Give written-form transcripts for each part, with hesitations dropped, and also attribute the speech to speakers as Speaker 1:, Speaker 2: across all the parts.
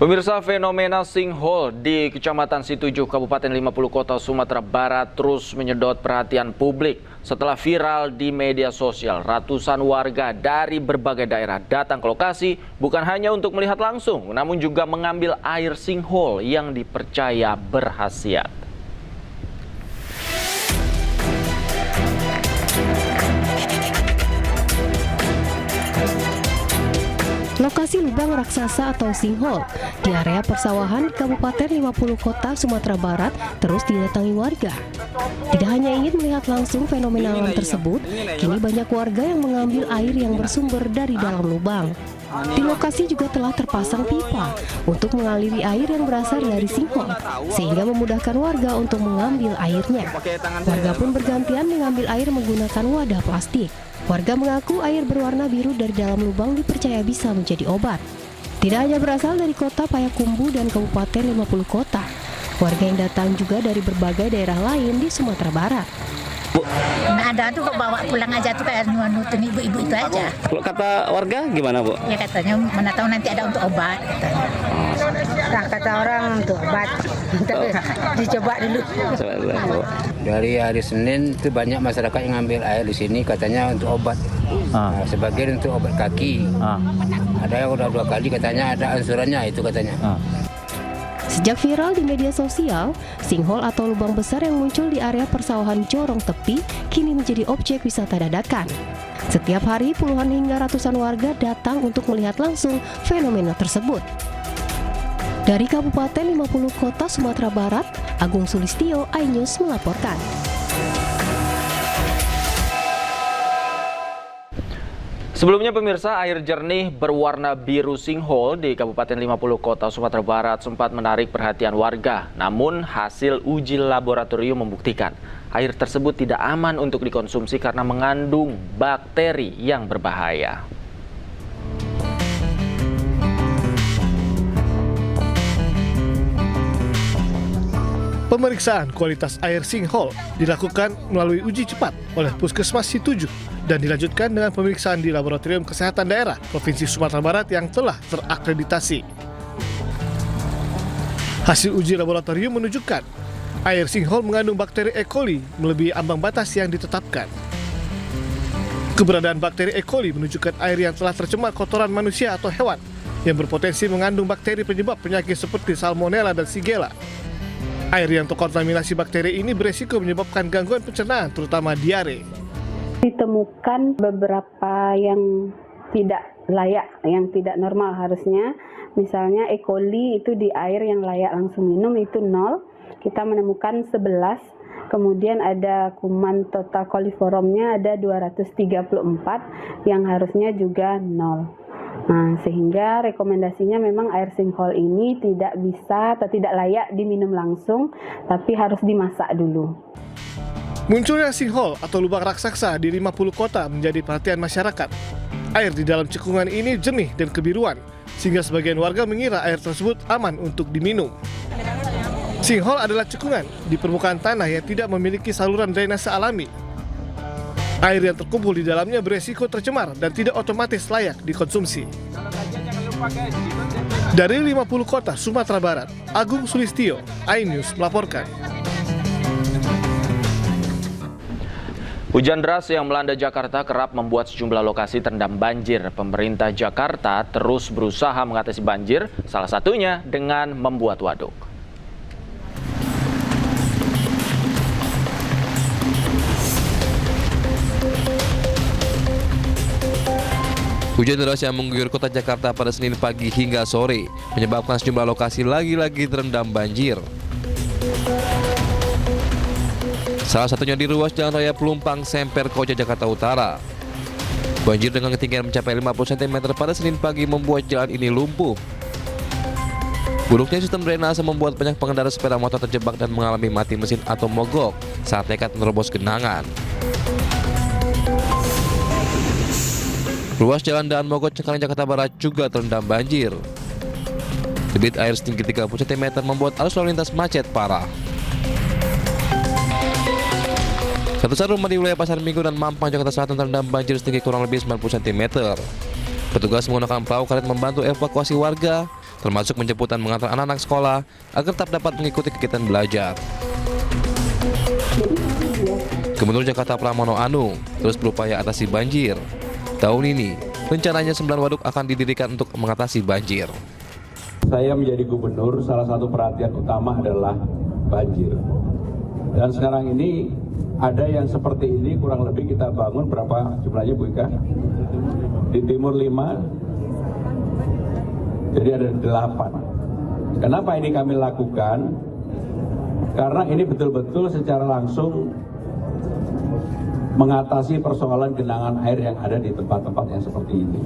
Speaker 1: Pemirsa, fenomena sinkhole di Kecamatan Situjuh, Kabupaten 50 Kota, Sumatera Barat terus menyedot perhatian publik. Setelah viral di media sosial, ratusan warga dari berbagai daerah datang ke lokasi bukan hanya untuk melihat langsung, namun juga mengambil air sinkhole yang dipercaya berkhasiat.
Speaker 2: Lokasi lubang raksasa atau sinkhole di area persawahan di Kabupaten 50 Kota, Sumatera Barat terus didatangi warga. Tidak hanya ingin melihat langsung fenomena alam tersebut, kini banyak warga yang mengambil air yang bersumber dari dalam lubang. Di lokasi juga telah terpasang pipa untuk mengaliri air yang berasal dari sinkhole, sehingga memudahkan warga untuk mengambil airnya. Warga pun bergantian mengambil air menggunakan wadah plastik. Warga mengaku air berwarna biru dari dalam lubang dipercaya bisa menjadi obat. Tidak hanya berasal dari kota Payakumbuh dan Kabupaten 50 Kota, warga yang datang juga dari berbagai daerah lain di Sumatera Barat.
Speaker 3: Nah, ada tuh kok bawa pulang aja tuh kayak nuntun ibu-ibu itu aja.
Speaker 4: Kalau kata warga gimana, Bu?
Speaker 3: Ya katanya mana tahu nanti ada untuk obat katanya.
Speaker 5: Nah, kata orang untuk obat. Dicoba dulu.
Speaker 6: Dari hari Senin itu banyak masyarakat yang ngambil air di sini katanya untuk obat. Nah, sebagian untuk obat kaki. Ada yang udah 2 kali katanya ada ansurannya itu katanya.
Speaker 2: Sejak viral di media sosial, sinkhole atau lubang besar yang muncul di area persawahan Jorong Tepi kini menjadi objek wisata dadakan. Setiap hari puluhan hingga ratusan warga datang untuk melihat langsung fenomena tersebut. Dari Kabupaten 50 Kota, Sumatera Barat, Agung Sulistyo, iNews melaporkan.
Speaker 1: Sebelumnya pemirsa, air jernih berwarna biru sinkhole di Kabupaten 50 Kota, Sumatera Barat sempat menarik perhatian warga. Namun hasil uji laboratorium membuktikan air tersebut tidak aman untuk dikonsumsi karena mengandung bakteri yang berbahaya.
Speaker 7: Pemeriksaan kualitas air sinkhole dilakukan melalui uji cepat oleh Puskesmas Situjuh dan dilanjutkan dengan pemeriksaan di Laboratorium Kesehatan Daerah Provinsi Sumatera Barat yang telah terakreditasi. Hasil uji laboratorium menunjukkan air sinkhole mengandung bakteri E. coli melebihi ambang batas yang ditetapkan. Keberadaan bakteri E. coli menunjukkan air yang telah tercemar kotoran manusia atau hewan yang berpotensi mengandung bakteri penyebab penyakit seperti Salmonella dan Shigella. Air yang terkontaminasi bakteri ini beresiko menyebabkan gangguan pencernaan, terutama diare.
Speaker 5: Ditemukan beberapa yang tidak layak, yang tidak normal harusnya. Misalnya E. coli itu di air yang layak langsung minum itu 0. Kita menemukan 11. Kemudian ada kuman total coliformnya ada 234 yang harusnya juga 0. Nah, sehingga rekomendasinya memang air sinkhole ini tidak bisa atau tidak layak diminum langsung, tapi harus dimasak dulu.
Speaker 7: Munculnya sinkhole atau lubang raksasa di 50 kota menjadi perhatian masyarakat. Air di dalam cekungan ini jernih dan kebiruan, sehingga sebagian warga mengira air tersebut aman untuk diminum. Sinkhole adalah cekungan di permukaan tanah yang tidak memiliki saluran drainase alami. Air yang terkumpul di dalamnya beresiko tercemar dan tidak otomatis layak dikonsumsi. Dari 50 Kota, Sumatera Barat, Agung Sulistyo, iNews melaporkan.
Speaker 1: Hujan deras yang melanda Jakarta kerap membuat sejumlah lokasi terendam banjir. Pemerintah Jakarta terus berusaha mengatasi banjir, salah satunya dengan membuat waduk.
Speaker 8: Hujan deras yang mengguyur kota Jakarta pada Senin pagi hingga sore menyebabkan sejumlah lokasi lagi-lagi terendam banjir. Salah satunya di ruas Jalan Raya Pelumpang, Semper, Koja, Jakarta Utara. Banjir dengan ketinggian mencapai 50 cm pada Senin pagi membuat jalan ini lumpuh. Buruknya sistem drainase membuat banyak pengendara sepeda motor terjebak dan mengalami mati mesin atau mogok saat nekat menerobos genangan. Ruas Jalan Daan Mogot, Cengkareng, Jakarta Barat juga terendam banjir. Debit air setinggi 30 cm membuat arus lalu lintas macet parah. Ratusan rumah di wilayah Pasar Minggu dan Mampang, Jakarta Selatan terendam banjir setinggi kurang lebih 90 cm. Petugas menggunakan perahu karet membantu evakuasi warga, termasuk menjemput dan mengantar anak-anak sekolah agar tetap dapat mengikuti kegiatan belajar. Gubernur Jakarta Pramono Anung terus berupaya atasi banjir. Tahun ini, rencananya 9 waduk akan didirikan untuk mengatasi banjir.
Speaker 9: Saya menjadi gubernur, salah satu perhatian utama adalah banjir. Dan sekarang ini ada yang seperti ini kurang lebih kita bangun berapa jumlahnya Bu Ika? Di timur 5, jadi ada 8. Kenapa ini kami lakukan? Karena ini betul-betul secara langsung mengatasi persoalan genangan air yang ada di tempat-tempat yang seperti ini.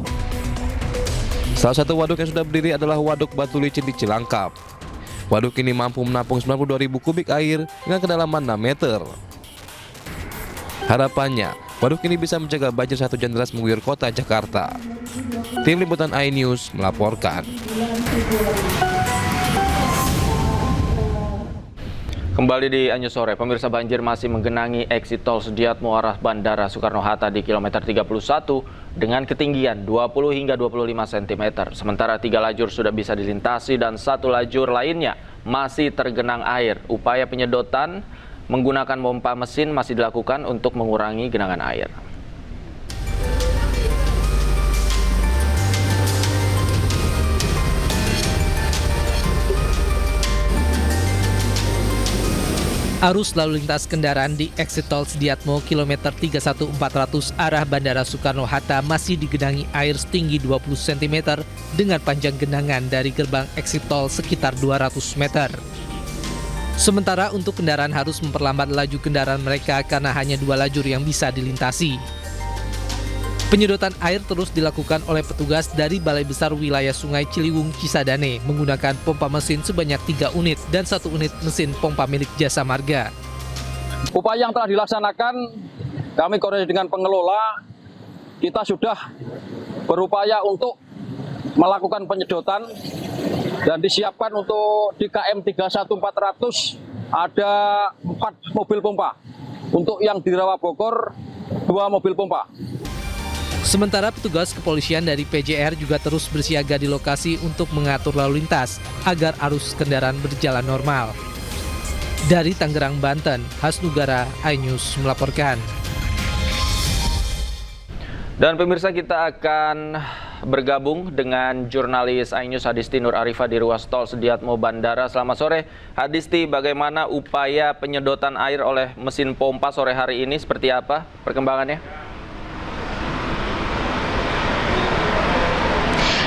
Speaker 8: Salah satu waduk yang sudah berdiri adalah Waduk Batu Licin di Cilangkap. Waduk ini mampu menampung 92.000 kubik air dengan kedalaman 6 meter. Harapannya, waduk ini bisa mencegah banjir 1 hujan deras mengguyur kota Jakarta. Tim Liputan iNews melaporkan.
Speaker 1: Kembali di Anyus Sore, pemirsa, banjir masih menggenangi eksit tol Sediatmo arah Bandara Soekarno-Hatta di kilometer 31 dengan ketinggian 20 hingga 25 cm. Sementara 3 lajur sudah bisa dilintasi dan 1 lajur lainnya masih tergenang air. Upaya penyedotan menggunakan pompa mesin masih dilakukan untuk mengurangi genangan air.
Speaker 10: Arus lalu lintas kendaraan di eksit tol Sediatmo kilometer 31400 arah Bandara Soekarno-Hatta masih digenangi air setinggi 20 cm dengan panjang genangan dari gerbang eksit tol sekitar 200 meter. Sementara untuk kendaraan harus memperlambat laju kendaraan mereka karena hanya 2 lajur yang bisa dilintasi. Penyedotan air terus dilakukan oleh petugas dari Balai Besar Wilayah Sungai Ciliwung Cisadane menggunakan pompa mesin sebanyak 3 unit dan 1 unit mesin pompa milik Jasa Marga.
Speaker 11: Upaya yang telah dilaksanakan, kami koordinasi dengan pengelola, kita sudah berupaya untuk melakukan penyedotan dan disiapkan untuk di KM 31400 ada 4 mobil pompa. Untuk yang di Rawa Bogor 2 mobil pompa.
Speaker 10: Sementara petugas kepolisian dari PJR juga terus bersiaga di lokasi untuk mengatur lalu lintas agar arus kendaraan berjalan normal. Dari Tangerang, Banten, Hasnugara, iNews melaporkan.
Speaker 1: Dan pemirsa, kita akan bergabung dengan jurnalis iNews Hadisti Nur Arifah di ruas tol Sediatmo Bandara. Selamat sore, Hadisti. Bagaimana upaya penyedotan air oleh mesin pompa sore hari ini? Seperti apa perkembangannya?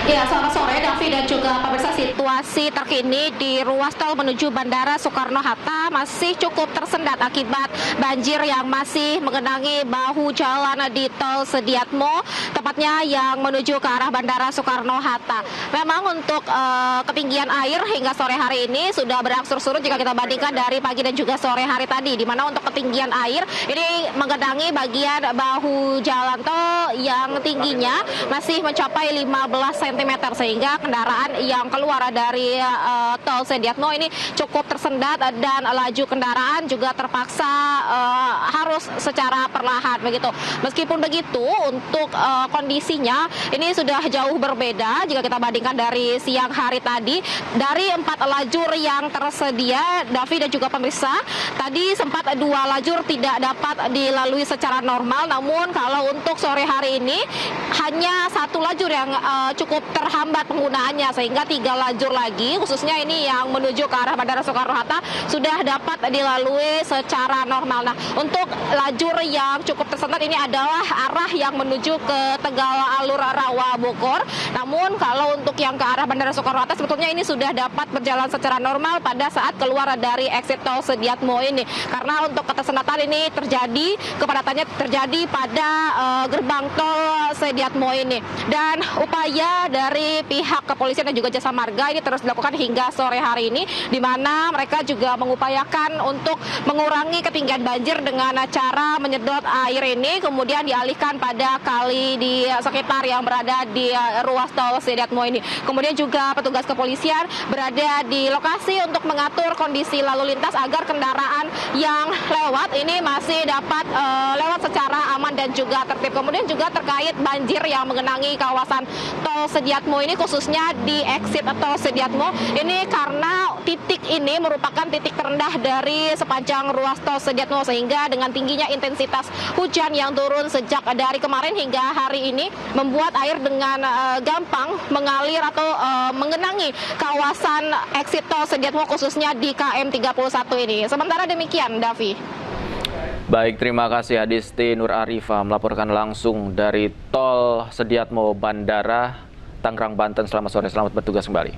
Speaker 12: Ya, selamat sore Davi dan juga pemirsa. Situasi terkini di ruas tol menuju Bandara Soekarno-Hatta masih cukup tersendat akibat banjir yang masih mengenangi bahu jalan di tol Sediatmo, tepatnya yang menuju ke arah Bandara Soekarno-Hatta. Memang untuk ketinggian air hingga sore hari ini sudah berangsur surut jika kita bandingkan dari pagi dan juga sore hari tadi, di mana untuk ketinggian air ini mengenangi bagian bahu jalan tol yang tingginya masih mencapai 15 cm, sehingga kendaraan yang keluar dari tol Sediatmo ini cukup tersendat dan laju kendaraan juga terpaksa harus secara perlahan begitu. Meskipun begitu, untuk kondisinya ini sudah jauh berbeda jika kita bandingkan dari siang hari tadi. Dari 4 lajur yang tersedia, Davi dan juga pemirsa, tadi sempat 2 lajur tidak dapat dilalui secara normal, namun kalau untuk sore hari ini hanya 1 lajur yang cukup terhambat penggunaannya, sehingga 3 lajur lagi, khususnya ini yang menuju ke arah Bandara Soekarno-Hatta, sudah dapat dilalui secara normal. Nah, untuk lajur yang cukup tersendat ini adalah arah yang menuju ke Tegal Alur Rawa Bogor. Namun kalau untuk yang ke arah Bandara Soekarno-Hatta sebetulnya ini sudah dapat berjalan secara normal pada saat keluar dari exit tol Sediatmo ini. Karena untuk ketersendatan ini terjadi, kepadatannya terjadi pada gerbang tol Sediatmo ini. Dan upaya dari pihak kepolisian dan juga Jasa Marga ini terus dilakukan hingga sore hari ini, di mana mereka juga mengupayakan untuk mengurangi ketinggian banjir dengan cara menyedot air ini kemudian dialihkan pada kali di sekitar yang berada di ruas tol Sediatmo ini. Kemudian juga petugas kepolisian berada di lokasi untuk mengatur kondisi lalu lintas agar kendaraan yang lewat ini masih dapat lewat secara aman dan juga tertib. Kemudian juga terkait banjir yang mengenangi kawasan tol Sediatmo Sediatmo ini, khususnya di exit tol Sediatmo ini, karena titik ini merupakan titik terendah dari sepanjang ruas tol Sediatmo, sehingga dengan tingginya intensitas hujan yang turun sejak dari kemarin hingga hari ini membuat air dengan gampang mengalir atau mengenangi kawasan exit tol Sediatmo, khususnya di KM 31 ini. Sementara demikian, Davi.
Speaker 1: Baik, terima kasih Adisti Nur Arifah melaporkan langsung dari tol Sediatmo Bandara Tangerang, Banten. Selamat sore, selamat bertugas kembali.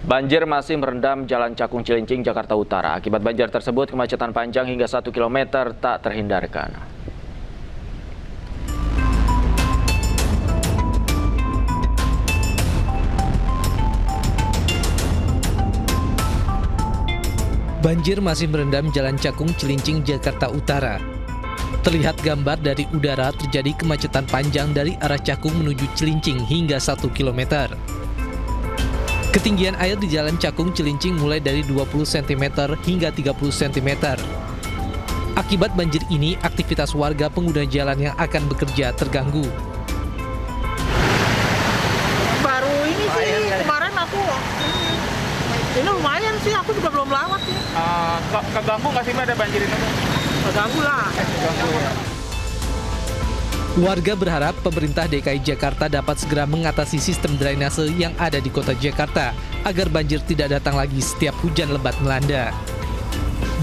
Speaker 1: Banjir masih merendam Jalan Cakung Cilincing, Jakarta Utara. Akibat banjir tersebut, kemacetan panjang hingga 1 km tak terhindarkan.
Speaker 10: Banjir masih merendam Jalan Cakung Cilincing, Jakarta Utara. Terlihat gambar dari udara terjadi kemacetan panjang dari arah Cakung menuju Cilincing hingga 1 km. Ketinggian air di Jalan Cakung Cilincing mulai dari 20 cm hingga 30 cm. Akibat banjir ini, aktivitas warga pengguna jalan yang akan bekerja terganggu.
Speaker 13: Baru ini sih, kemarin aku ini lumayan sih, aku juga belum lewat sih. Keganggu nggak sih ada banjir ini? Keganggu lah.
Speaker 10: Warga berharap pemerintah DKI Jakarta dapat segera mengatasi sistem drainase yang ada di kota Jakarta agar banjir tidak datang lagi setiap hujan lebat melanda.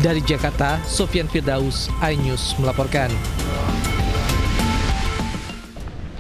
Speaker 10: Dari Jakarta, Sofyan Firdaus, iNews melaporkan.